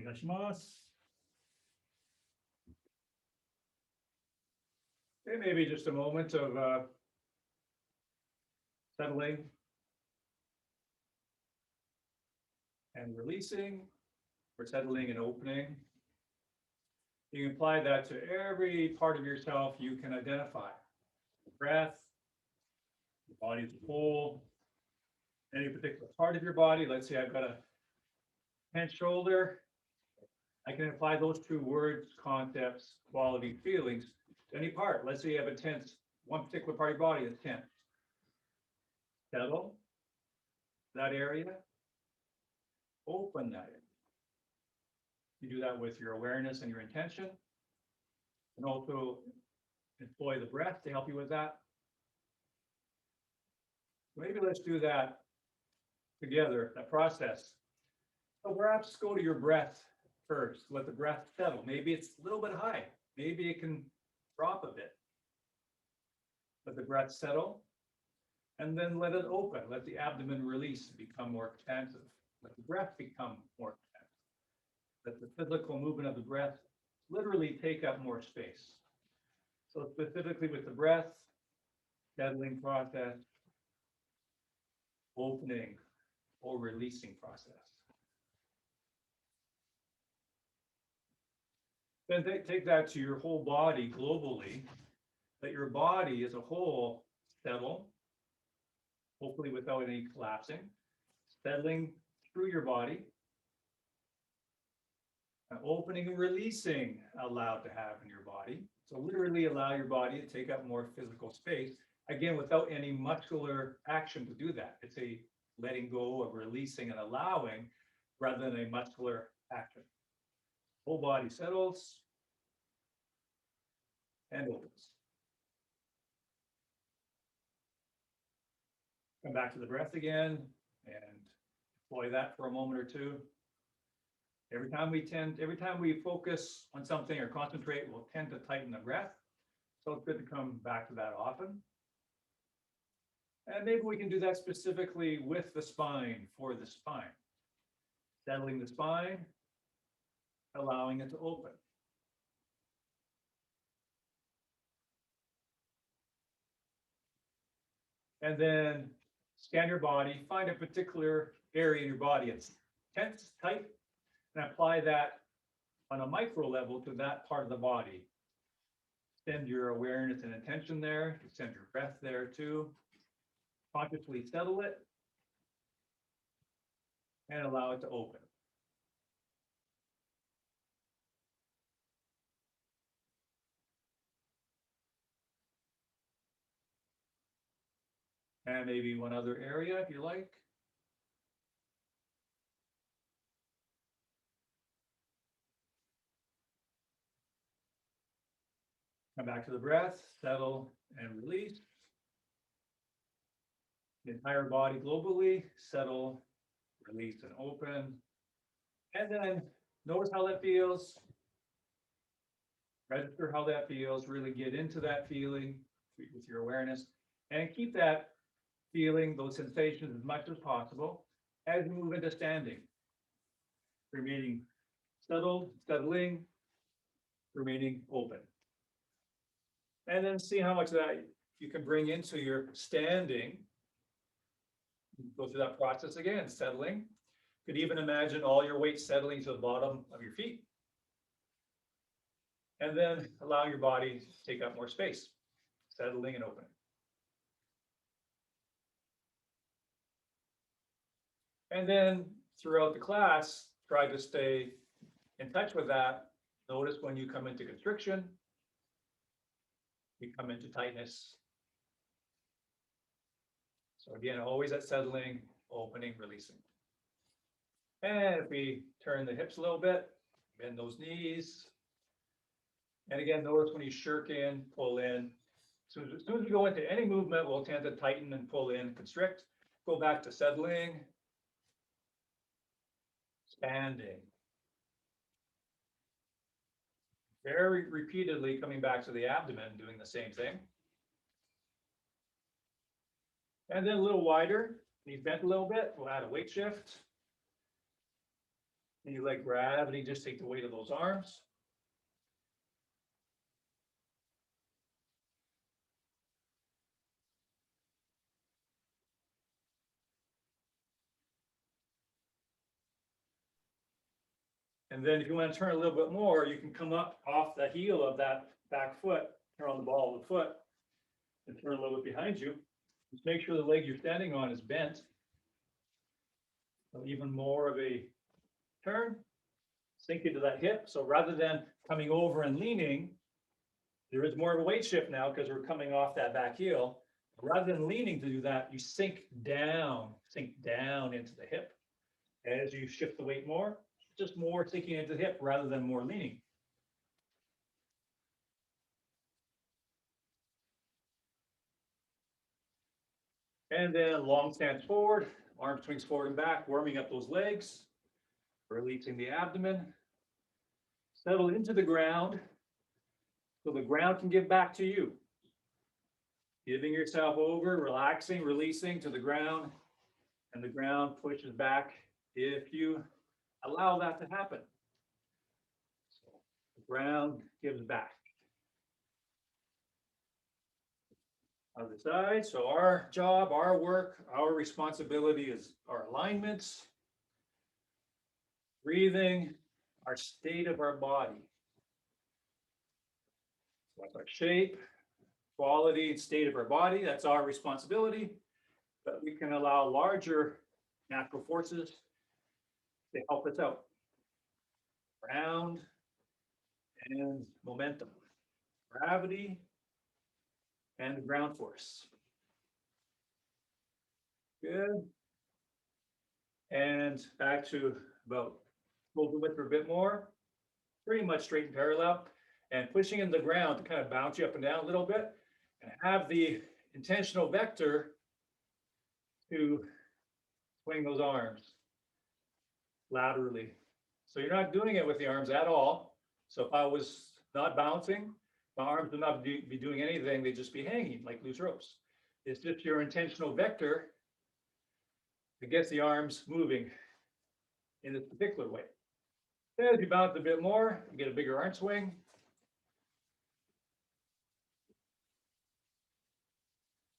願いします。Okay, maybe just a moment of settling and releasing, or settling and opening. You can apply that to every part of yourself you can identify. Breath, your body as a whole, any particular part of your body. Let's say I've got a tense shoulder. I can apply those two words, concepts, quality, feelings to any part. Let's say you have a tense, one particular part of your body is tense. Settle that area, open that area. You do that with your awareness and your intention, and also employ the breath to help you with that. Maybe let's do that together, that process. So perhaps go to your breath first. Let the breath settle. Maybe it's a little bit high. Maybe it can drop a bit. Let the breath settle, and then let it open. Let the abdomen release, become more expansive. Let the breath become more expansive. Let the physical movement of the breath literally take up more space. So specifically with the breath, settling process, opening or releasing process. Then take that to your whole body globally. Let your body as a whole settle, hopefully without any collapsing, settling through your body. Opening and releasing allowed to have in your body. So literally allow your body to take up more physical space, again, without any muscular action to do that. It's a letting go of releasing and allowing rather than a muscular action. Whole body settles and opens. Come back to the breath again and employ that for a moment or two. Every time we focus on something or concentrate, we'll tend to tighten the breath. So it's good to come back to that often. And maybe we can do that specifically with the spine, for the spine. Settling the spine, allowing it to open. And then scan your body, find a particular area in your body. It's tense, tight, and apply that on a micro level to that part of the body. Send your awareness and intention there, send your breath there too. Consciously settle it and allow it to open. And maybe one other area if you like. Come back to the breath, settle and release. The entire body globally, settle, release and open. And then notice how that feels. Register how that feels, really get into that feeling with your awareness and keep that feeling, those sensations as much as possible as you move into standing. Remaining settled, settling, remaining open. And then see how much of that you can bring into your standing. Go through that process again, settling. Could even imagine all your weight settling to the bottom of your feet. And then allow your body to take up more space, settling and opening. And then throughout the class, try to stay in touch with that. Notice when you come into constriction, you come into tightness. So again, always at settling, opening, releasing. And if we turn the hips a little bit, bend those knees. And again, notice when you shirk in, pull in. So as soon as you go into any movement, we'll tend to tighten and pull in, constrict. Go back to settling, expanding. Very repeatedly coming back to the abdomen, doing the same thing. And then a little wider, knees bent a little bit, we'll add a weight shift. And you let gravity just take the weight of those arms. And then if you want to turn a little bit more, you can come up off the heel of that back foot, turn on the ball of the foot, and turn a little bit behind you. Just make sure the leg you're standing on is bent. So even more of a turn, sink into that hip. So rather than coming over and leaning, there is more of a weight shift now because we're coming off that back heel. Rather than leaning to do that, you sink down into the hip. As you shift the weight more, just more sinking into the hip rather than more leaning. And then long stance forward, arm swings forward and back, warming up those legs, releasing the abdomen. Settle into the ground so the ground can give back to you. Giving yourself over, relaxing, releasing to the ground, and the ground pushes back if you allow that to happen. So the ground gives back. Other side. So our job, our work, our responsibility is our alignments, breathing, our state of our body. What's our shape, quality, and state of our body? That's our responsibility. But we can allow larger natural forces to help us out. Ground and momentum, gravity and the ground force. Good. And back to about shoulder width for a bit more. Pretty much straight and parallel. And pushing in the ground to kind of bounce you up and down a little bit. And have the intentional vector to swing those arms laterally. So you're not doing it with the arms at all. So if I was not bouncing, my arms would not be doing anything. They'd just be hanging like loose ropes. It's just your intentional vector that gets the arms moving in this particular way. As you bounce a bit more, you get a bigger arm swing.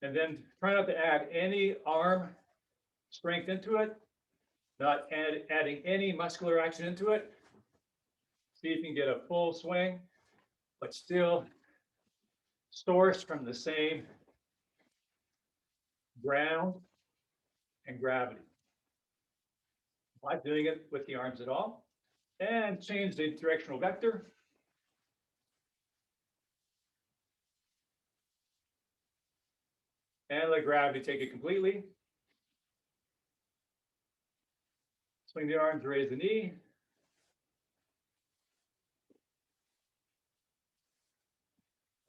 And then try not to add any arm strength into it, not adding any muscular action into it. See if you can get a full swing, but still sourced from the same ground and gravity. Not doing it with the arms at all. And change the directional vector. And let gravity take it completely. Swing the arms, raise the knee.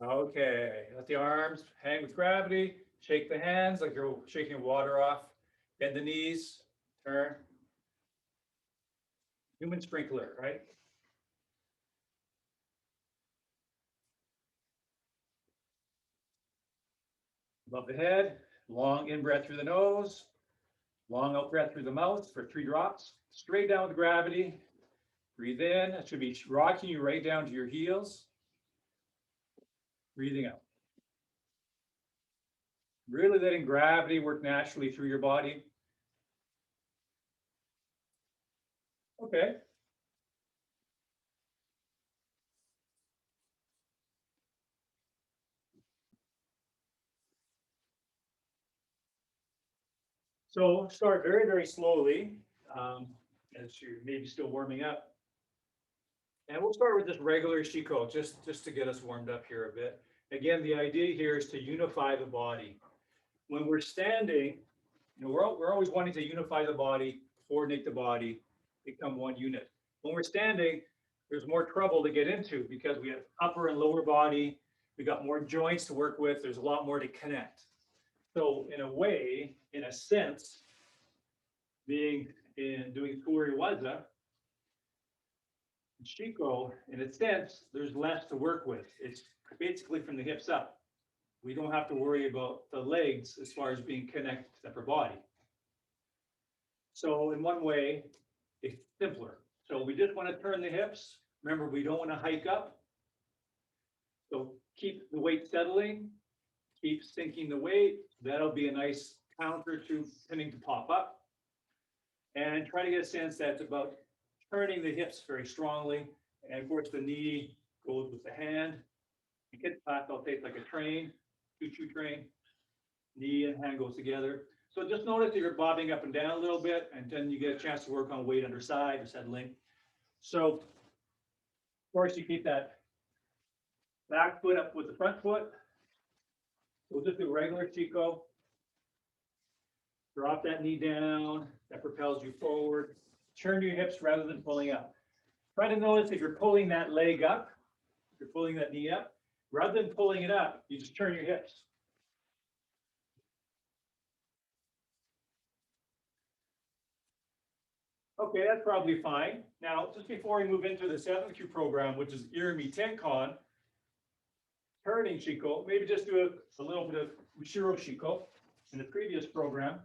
Okay, let the arms hang with gravity. Shake the hands like you're shaking water off. Bend the knees, turn. Human sprinkler, right? Above the head, long in-breath through the nose, long out-breath through the mouth for 3 drops. Straight down with gravity. Breathe in. It should be rocking you right down to your heels. Breathing out. Really letting gravity work naturally through your body. Okay. So start very, very slowly as you're maybe still warming up. And we'll start with this regular Shiko, just to get us warmed up here a bit. Again, the idea here is to unify the body. When we're standing, we're always wanting to unify the body, coordinate the body, become one unit. When we're standing, there's more trouble to get into because we have upper and lower body. We got more joints to work with. There's a lot more to connect. So in a way, in a sense, doing Kuri Waza, Shiko, in a sense, there's less to work with. It's basically from the hips up. We don't have to worry about the legs as far as being connected to the upper body. So in one way, it's simpler. So we just want to turn the hips. Remember, we don't want to hike up. So keep the weight settling, keep sinking the weight. That'll be a nice counter to tending to pop up. And try to get a sense that's about turning the hips very strongly. And of course, the knee goes with the hand. You get back, I'll take like a train, choo-choo train. Knee and hand goes together. So just notice that you're bobbing up and down a little bit, and then you get a chance to work on weight underside or settling. So, of course, you keep that back foot up with the front foot. We'll just do regular Chico. Drop that knee down. That propels you forward. Turn your hips rather than pulling up. Try to notice if you're pulling that leg up, if you're pulling that knee up, rather than pulling it up, you just turn your hips. Okay, that's probably fine. Now, just before we move into the 7Q program, which is Irimi Tenkan, turning Shiko, maybe just do a little bit of Ushiro Shiko in the previous program.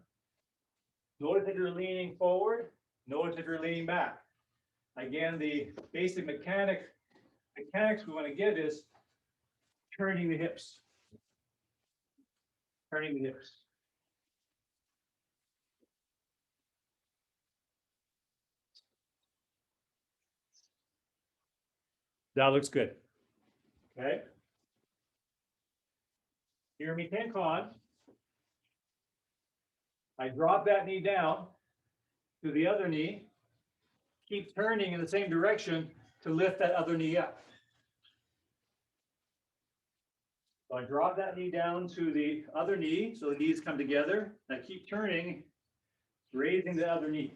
Notice that you're leaning forward. Notice that you're leaning back. Again, the basic mechanics we want to get is turning the hips. Turning the hips. That looks good. Okay. Irimi Tenkan. I drop that knee down to the other knee. Keep turning in the same direction to lift that other knee up. So I drop that knee down to the other knee, so the knees come together. I keep turning, raising the other knee.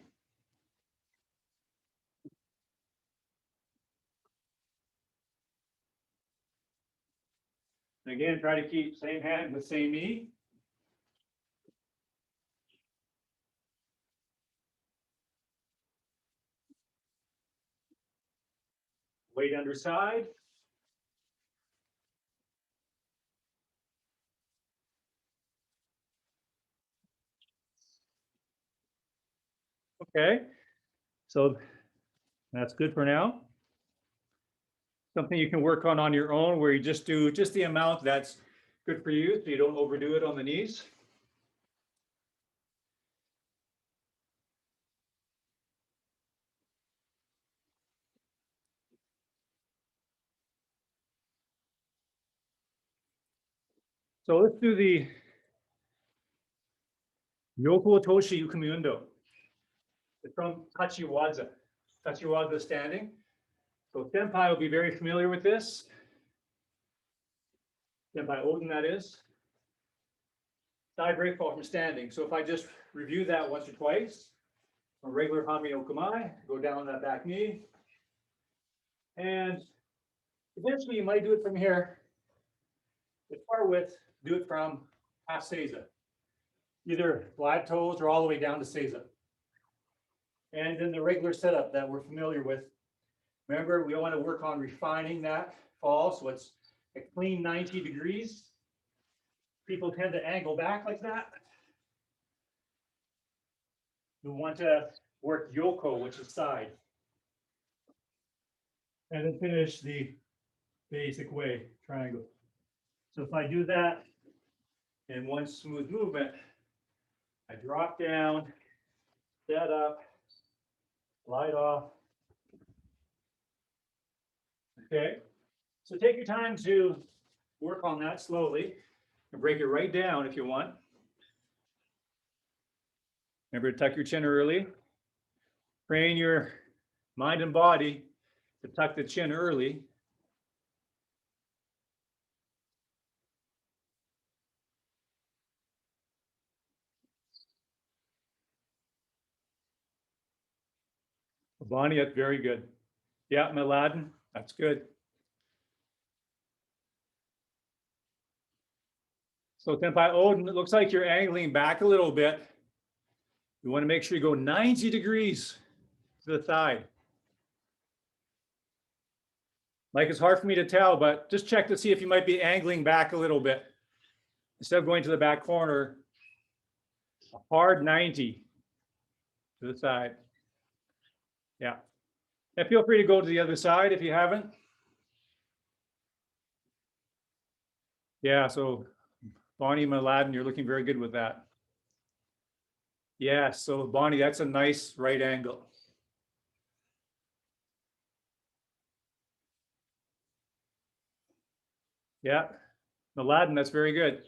And again, try to keep same hand with same knee. Weight underside. Okay, so that's good for now. Something you can work on your own, where you just do just the amount that's good for you, so you don't overdo it on the knees. So let's do the Yoko Toshi Ukumi Undo. It's from Tachiwaza. Tachiwaza standing. So Senpai will be very familiar with this. Senpai Odin, that is. Side break fall from standing. So if I just review that once or twice, a regular Hami Okumai, go down on that back knee. And eventually you might do it from here. With far width, do it from half seiza. Either live toes or all the way down to seiza. And then the regular setup that we're familiar with. Remember, we want to work on refining that fall, so it's a clean 90 degrees. People tend to angle back like that. We want to work Yoko, which is side. And then finish the basic way, triangle. So if I do that in one smooth movement, I drop down, set up, slide off. Okay, so take your time to work on that slowly and break it right down if you want. Remember to tuck your chin early. Train your mind and body to tuck the chin early. Bonnie, that's very good. Yeah, Mladen, that's good. So Senpai Odin, it looks like you're angling back a little bit. You want to make sure you go 90 degrees to the thigh. Like, it's hard for me to tell, but just check to see if you might be angling back a little bit. Instead of going to the back corner, a hard 90 to the side. Yeah. And feel free to go to the other side if you haven't. Yeah, so Bonnie Mladen, you're looking very good with that. Yeah, so Bonnie, that's a nice right angle. Yeah, Mladen, that's very good.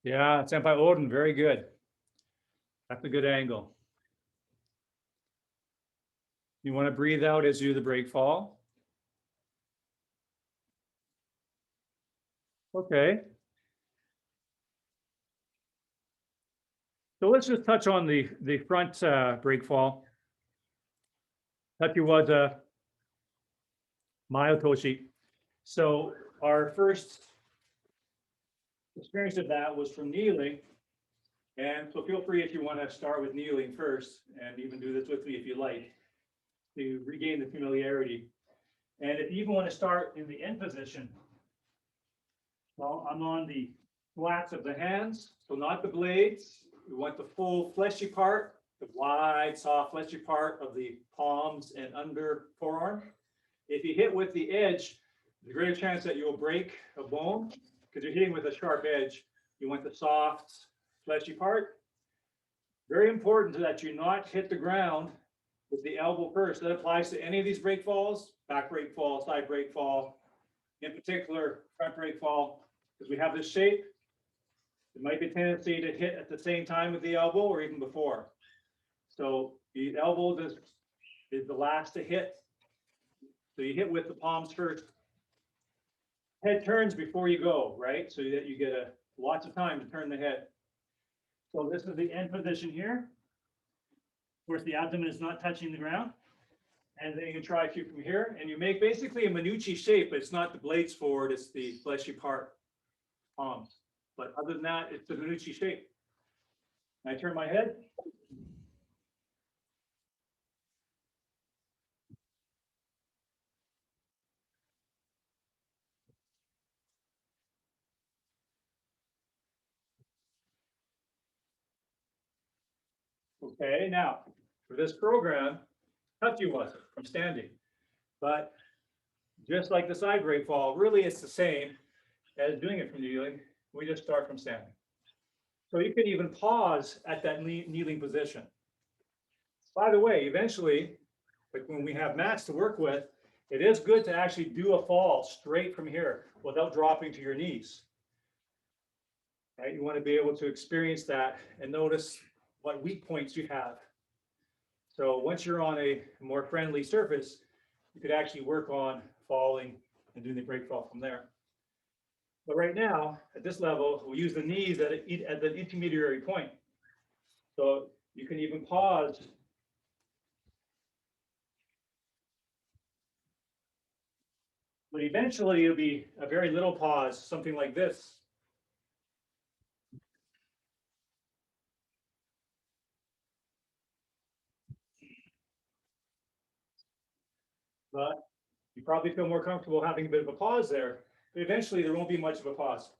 Yeah, Senpai Odin, very good. That's a good angle. You want to breathe out as you do the break fall. Okay. So let's just touch on the front break fall. Tachiwaza Mayotoshi. So our first experience of that was from kneeling. And so feel free if you want to start with kneeling first and even do this with me if you like to regain the familiarity. And if you even want to start in the end position, well, I'm on the flats of the hands, so not the blades. We want the full fleshy part, the wide, soft, fleshy part of the palms and under forearm. If you hit with the edge, there's a greater chance that you'll break a bone because you're hitting with a sharp edge. You want the soft, fleshy part. Very important that you not hit the ground with the elbow first. That applies to any of these break falls, back break fall, side break fall, in particular, front break fall, because we have this shape. There might be a tendency to hit at the same time with the elbow or even before. So the elbow is the last to hit. So you hit with the palms first. Head turns before you go, right? So that you get lots of time to turn the head. So this is the end position here. Of course, the abdomen is not touching the ground. And then you can try a few from here. And you make basically a Minucci shape, but it's not the blades forward, it's the fleshy part, palms. But other than that, it's the Minucci shape. And I turn my head. Okay, now for this program, Tachiwaza from standing. But just like the side break fall, really it's the same as doing it from kneeling. We just start from standing. So you can even pause at that kneeling position. By the way, eventually, like when we have mats to work with, it is good to actually do a fall straight from here without dropping to your knees. Right? You want to be able to experience that and notice what weak points you have. So once you're on a more friendly surface, you could actually work on falling and doing the break fall from there. But right now, at this level, we'll use the knees at the intermediary point. So you can even pause. But eventually it'll be a very little pause, something like this. But you probably feel more comfortable having a bit of a pause there. But eventually there won't be much of a pause.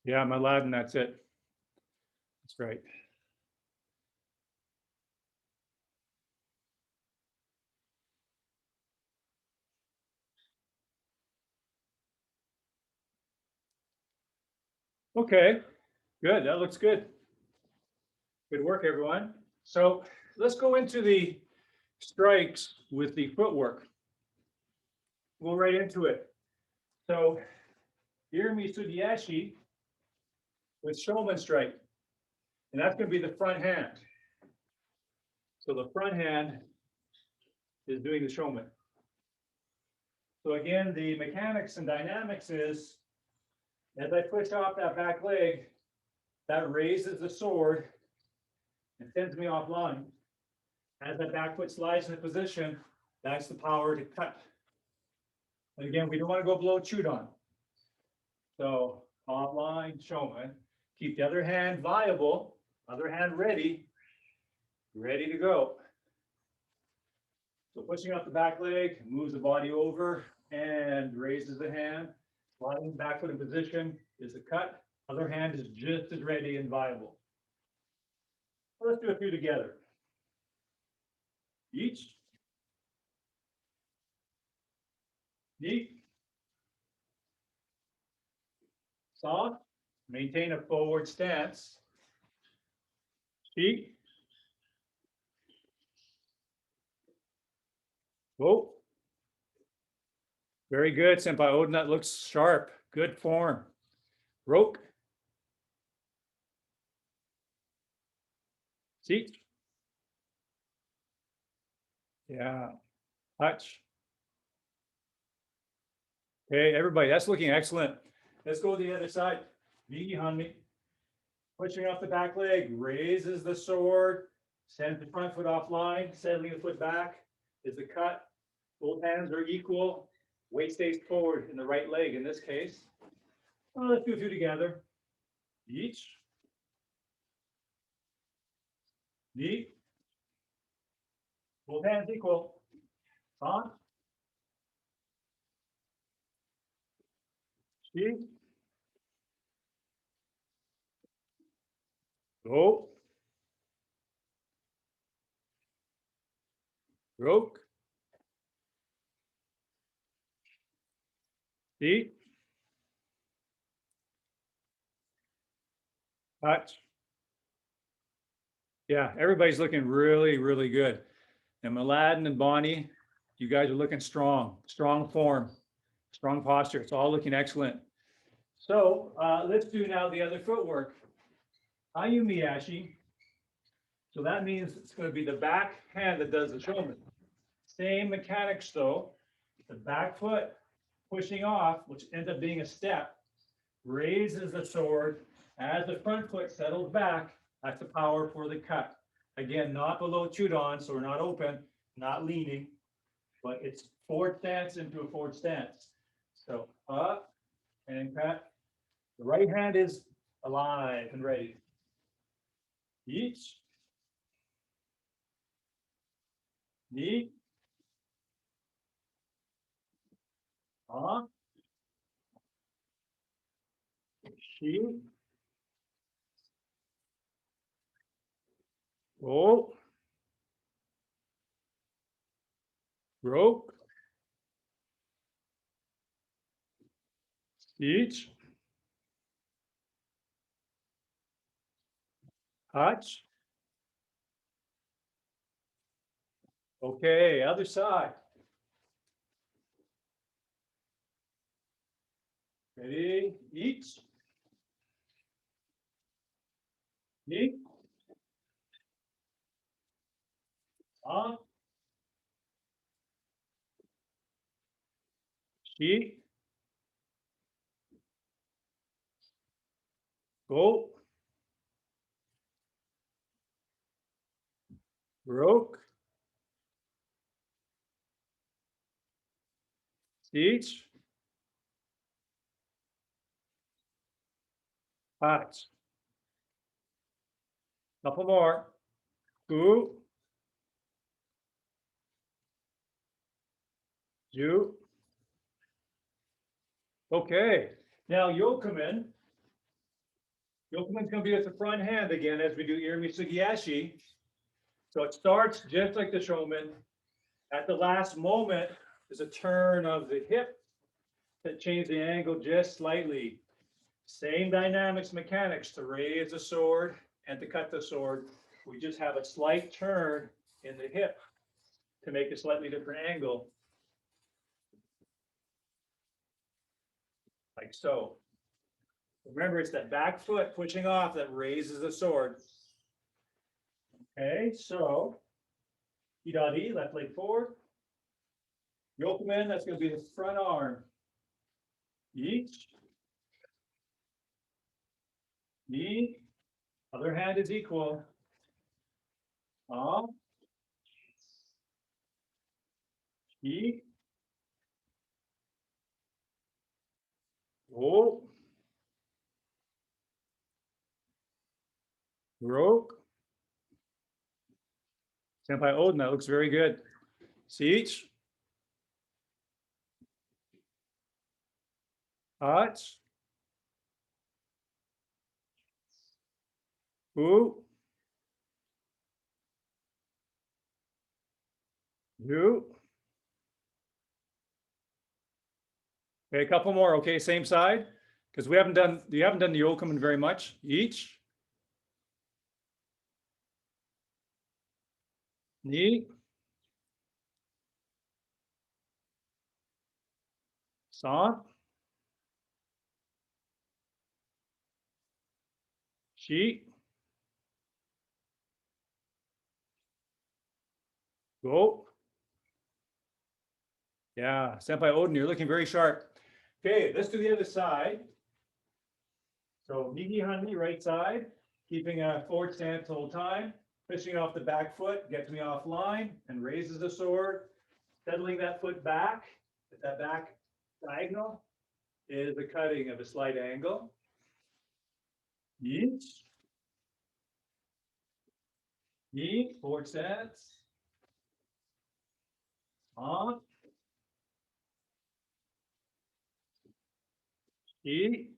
Yeah, my lad, and that's it. That's right. Okay, good. That looks good. Good work, everyone. So let's go into the strikes with the footwork. We'll right into it. So Irimi Sudiashi with Shoman strike. And that's going to be the front hand. So the front hand is doing the Shoman. So again, the mechanics and dynamics is As I push off that back leg, that raises the sword and sends me offline. As that back foot slides into position, that's the power to cut. And again, we don't want to go below chewed on. So offline, showman, keep the other hand viable, other hand ready, ready to go. So pushing up the back leg, moves the body over and raises the hand. Sliding back foot in position is a cut. Other hand is just as ready and viable. So let's do a few together. Each. Knee. Soft. Maintain a forward stance. Feet. Whoa. Very good, Senpai Odin. That looks sharp. Good form. Roke. Seat. Yeah. Touch. Okay, everybody, that's looking excellent. Let's go to the other side. Knee behind me. Pushing off the back leg, raises the sword, sends the front foot offline, settling the foot back is the cut. Both hands are equal. Weight stays forward in the right leg in this case. Well, let's do a few together. Each. Knee. Both hands equal. On. Sheet. Go. Roke. Seat. Touch. Yeah, everybody's looking really, really good. And Mladen and Bonnie, you guys are looking strong, strong form, strong posture. It's all looking excellent. So let's do now the other footwork. Ayumiyashi. So that means it's going to be the back hand that does the showman. Same mechanics though. The back foot pushing off, which ends up being a step, raises the sword. As the front foot settles back, that's the power for the cut. Again, not below chewed on, so we're not open, not leaning, but it's forward stance into a forward stance. So up and cut. The right hand is alive and ready. Each. Knee. On. She. Roll. Rope. Each. Touch. Okay, other side. Ready? Each. Knee. On. She. Go. Broke. Each. Touch. Couple more. Two. You. Okay. Now Yokumen. Yokumen's going to be at the front hand again as we do Irimi Sugiyashi. So it starts just like the showman. At the last moment, there's a turn of the hip that changes the angle just slightly. Same dynamics, mechanics to raise the sword and to cut the sword. We just have a slight turn in the hip to make a slightly different angle. Like so. Remember, it's that back foot pushing off that raises the sword. Okay, so Hidari, left leg forward. Yokumen, that's going to be the front arm. Each. knee, other hand is equal. Up, knee, oh, broke. Senpai Odin, that looks very good. Siege. Touch. Ooh. You. Okay, a couple more. Okay, same side. Because you haven't done the Yokumen very much. Each. Knee. San. Shi. Go. Yeah, Senpai Odin, you're looking very sharp. Okay, let's do the other side. So Nigi Hanmi, right side, keeping a forward stance the whole time, pushing off the back foot, gets me offline, and raises the sword, settling that foot back, at that back diagonal is the cutting of a slight angle. Yeet. Yeet, forward stance. On. Yeet.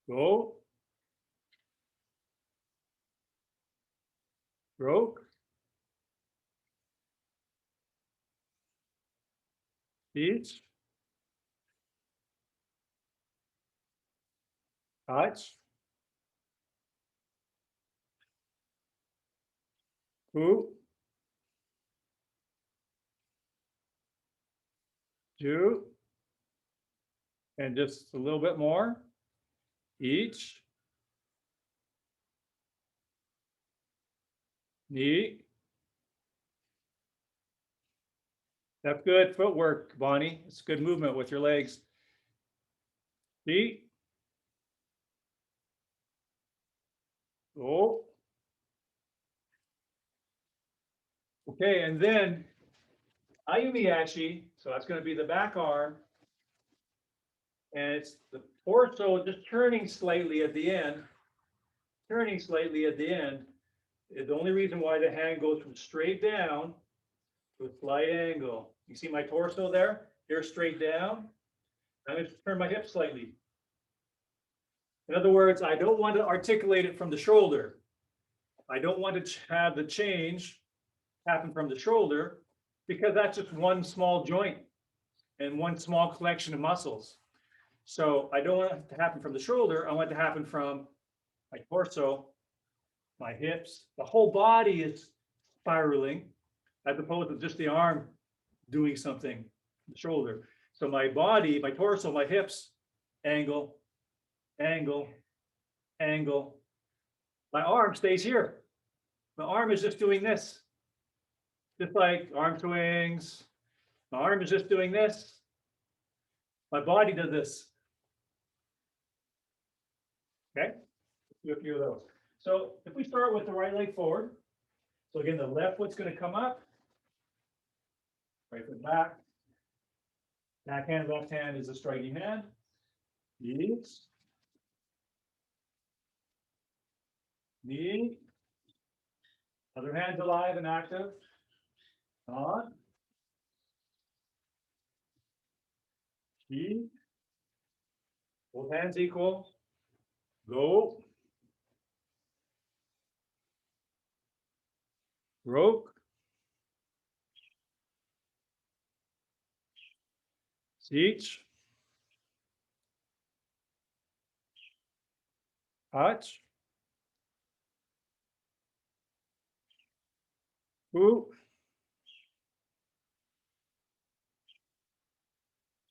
Go. Broke. Each. Touch. Who. Two. And just a little bit more. Each. Knee. That's good footwork, Bonnie. It's good movement with your legs. Feet. Oh. Okay, and then Ayumiyashi, so that's going to be the back arm. And it's the torso just turning slightly at the end. Turning slightly at the end. The only reason why the hand goes from straight down to a slight angle. You see my torso there? Here straight down. I'm going to turn my hip slightly. In other words, I don't want to articulate it from the shoulder. I don't want to have the change happen from the shoulder because that's just one small joint and one small collection of muscles. So I don't want it to happen from the shoulder. I want it to happen from my torso, my hips. The whole body is spiraling as opposed to just the arm doing something, the shoulder. So my body, my torso, my hips, angle, angle, angle. My arm stays here. My arm is just doing this. Just like arm swings. My arm is just doing this. My body does this. Okay, let's do a few of those. So if we start with the right leg forward, so again, the left foot's going to come up, right foot back. Back hand, left hand is a striking hand. Knees. Knee. Other hand's alive and active. On. Knee. Both hands equal. Go. Broke. Siege. Touch. Who.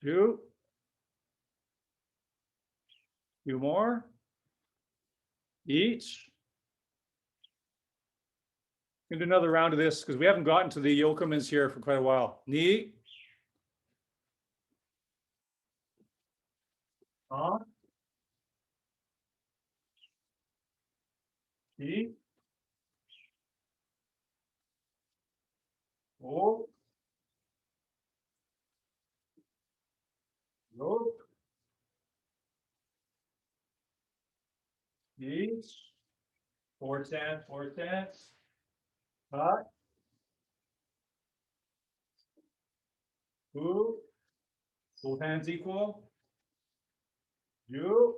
Two. Few more. Each. We're gonna do another round of this because we haven't gotten to the Yokumens here for quite a while. Knee. on, chi, o, ro, each, four tenths, cut, who, both hands equal, you.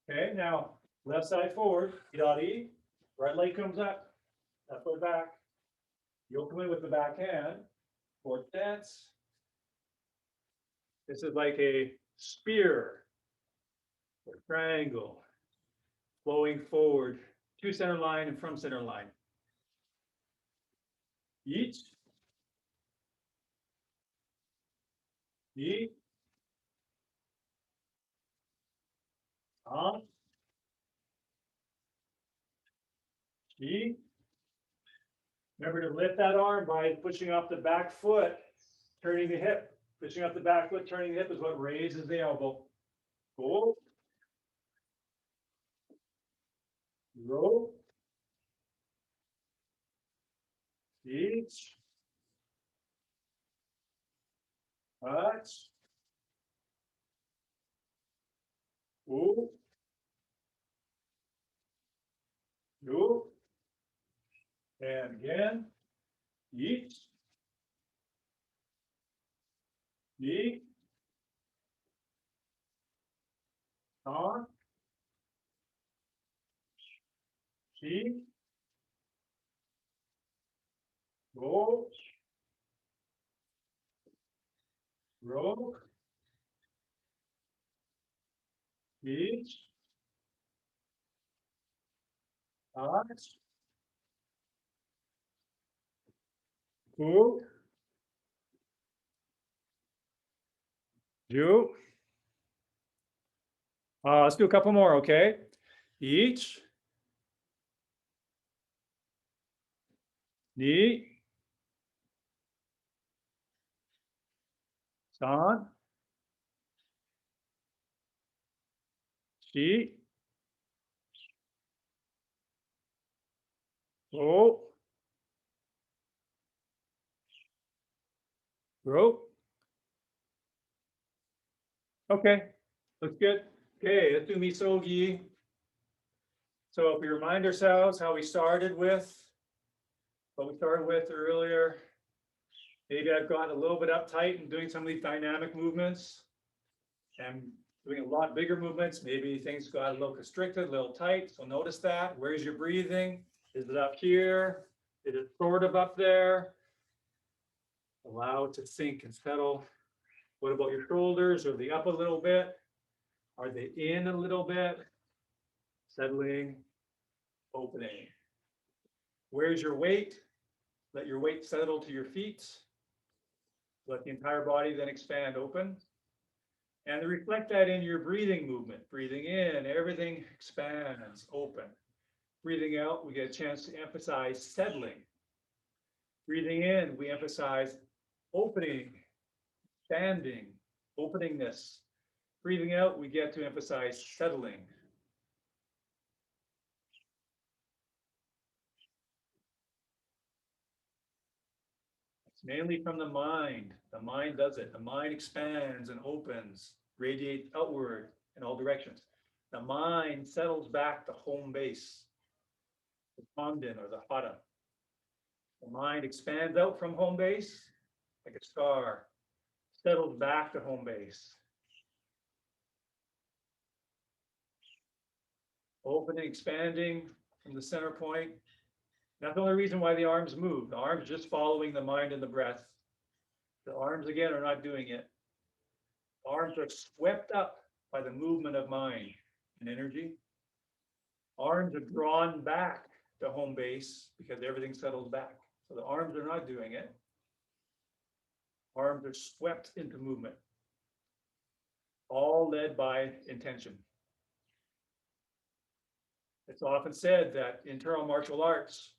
Okay, now left side forward, E, right leg comes up, left foot back. You'll come in with the back hand, four tenths. This is like a spear, or triangle, flowing forward to center line and from center line. Each, E, on, E. Remember to lift that arm by pushing up the back foot, turning the hip. Pushing up the back foot, turning the hip is what raises the elbow. Go. Row. Each. Touch. Ooh. Do. And again. Each. Each. On. Each. Go. Row. Each. Touch. Cool. Do. Let's do a couple more, okay? Each. Ni. San. Shi. O. Ro. Okay, looks good. Okay, let's do misogi. So if we remind ourselves how we started with, what we started with earlier, maybe I've gotten a little bit uptight and doing some of these dynamic movements and doing a lot bigger movements. Maybe things got a little constricted, a little tight. So notice that. Where's your breathing? Is it up here? Is it sort of up there? Allow it to sink and settle. What about your shoulders? Are they up a little bit? Are they in a little bit? Settling, opening. Where's your weight? Let your weight settle to your feet. Let the entire body then expand open. And reflect that in your breathing movement. Breathing in, everything expands, open. Breathing out, we get a chance to emphasize settling. Breathing in, we emphasize opening, expanding, openingness. Breathing out, we get to emphasize settling. It's mainly from the mind. The mind does it. The mind expands and opens, radiates outward in all directions. The mind settles back to home base, the Tongden or the Hara. The mind expands out from home base like a star, settles back to home base. Opening, expanding from the center point. Not the only reason why the arms move. The arms just following the mind and the breath. The arms again are not doing it. Arms are swept up by the movement of mind and energy. Arms are drawn back to home base because everything settles back. So the arms are not doing it. Arms are swept into movement. All led by intention. It's often said that internal martial arts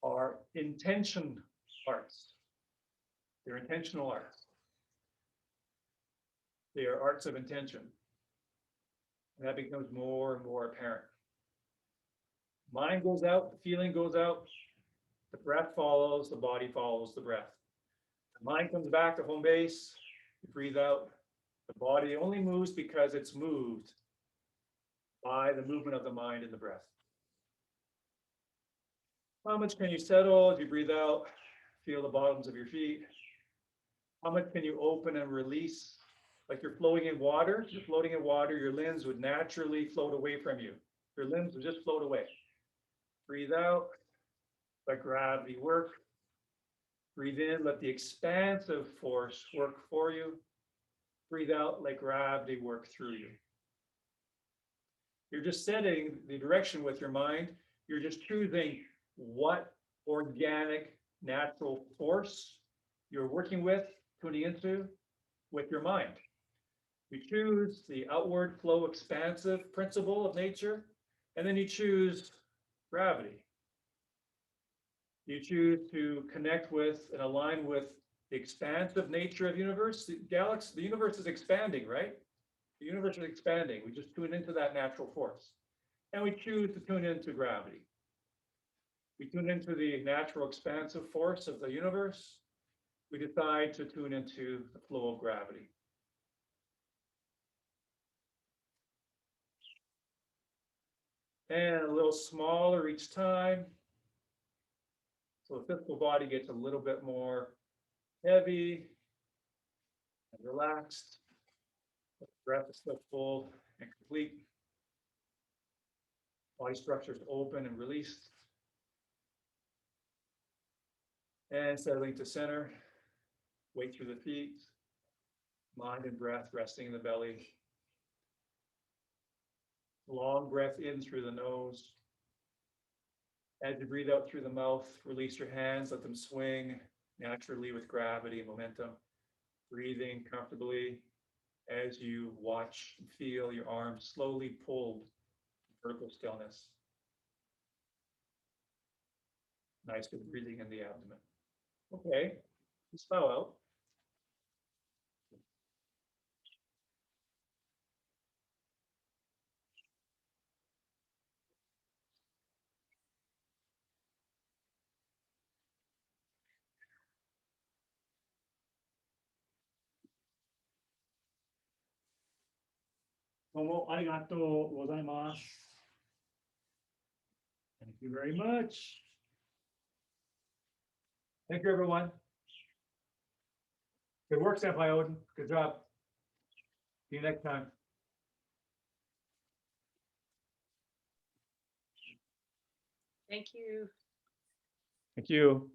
are intention arts. They're intentional arts. They are arts of intention. And that becomes more and more apparent. Mind goes out, the feeling goes out, the breath follows, the body follows the breath. The mind comes back to home base, you breathe out. The body only moves because it's moved by the movement of the mind and the breath. How much can you settle as you breathe out? Feel the bottoms of your feet. How much can you open and release? Like you're floating in water. You're floating in water, your limbs would naturally float away from you. Your limbs would just float away. Breathe out, let gravity work. Breathe in, let the expansive force work for you. Breathe out, let gravity work through you. You're just setting the direction with your mind. You're just choosing what organic natural force you're working with, tuning into with your mind. You choose the outward flow expansive principle of nature, and then you choose gravity. You choose to connect with and align with the expansive nature of the universe. The universe is expanding, right? The universe is expanding. We just tune into that natural force. And we choose to tune into gravity. We tune into the natural expansive force of the universe. We decide to tune into the flow of gravity. And a little smaller each time. So the physical body gets a little bit more heavy and relaxed. The breath is still full and complete. Body structures open and released. And settling to center. Weight through the feet. Mind and breath resting in the belly. Long breath in through the nose. As you breathe out through the mouth, release your hands, let them swing naturally with gravity and momentum. Breathing comfortably as you watch and feel your arms slowly pulled to vertical stillness. Nice good breathing in the abdomen. Okay, let's bow out. Domo arigatou gozaimasu. Thank you very much. Thank you, everyone. Good work, Senpai Odin. Good job. See you next time. Thank you. Thank you.